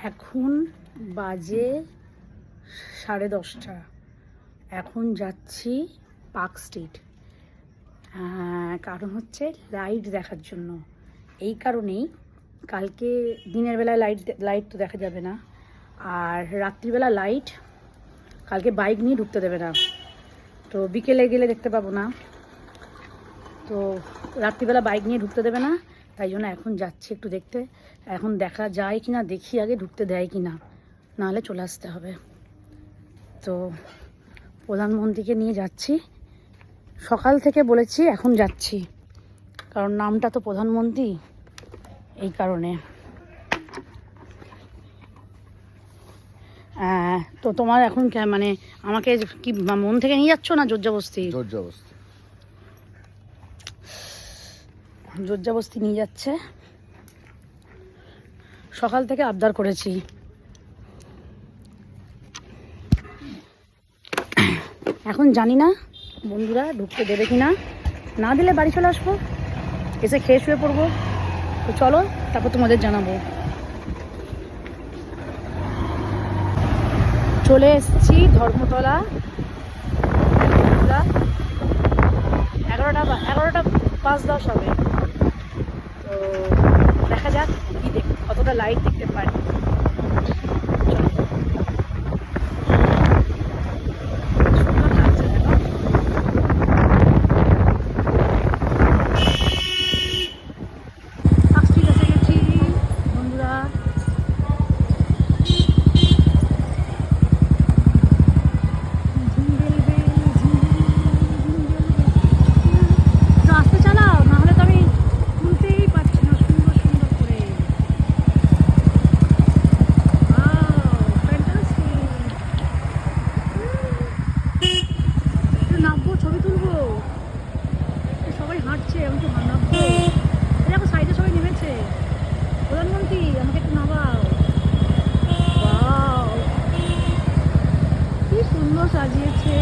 এখন বাজে 10:30। এখন যাচ্ছি পার্ক স্ট্রিট, কারণ হচ্ছে লাইট দেখার জন্য। এই কারণেই, কালকে দিনের বেলায় লাইট তো দেখা যাবে না, আর রাত্রিবেলা লাইট কালকে বাইক নিয়ে ঢুকতে দেবে না, তো বিকেলে গেলে দেখতে পাবো না, তো রাত্রিবেলা বাইক নিয়ে ঢুকতে দেবে না, তাই জন্য এখন যাচ্ছি একটু দেখতে। এখন দেখা যায় কি না দেখি, আগে ঢুকতে দেয় কি না, নাহলে চলে আসতে হবে। তো প্রধানমন্ত্রীকে নিয়ে যাচ্ছি, সকাল থেকে বলেছি এখন যাচ্ছি, কারণ নামটা তো প্রধানমন্ত্রী, এই কারণে। তো তোমার এখন মানে আমাকে কি মন থেকে নিয়ে যাচ্ছ না জোরজবস্তি? জোরজবস্তি নিয়ে যাচ্ছে। সকাল থেকে আবদার করেছি, এখন জানি না বন্ধুরা ঢুকতে দেবে কি না, না দিলে বাড়ি চলে আসবো, এসে খেয়ে শুয়ে পড়বো। তো চলো, তারপর তোমাদের জানাবো। চলে এসেছি ধর্মতলা, 11টা 5-10 হবে। তো দেখা যাক কি কতটা লাইট দেখতে পারি। ছবি তুলবো, সবাই হাঁটছে, আমি তো নামবো। দেখো সাইডে সবাই নেমেছে। প্রধানমন্ত্রী আমাকে একটু নামাও। ওয়াও, কি সুন্দর সাজিয়েছে।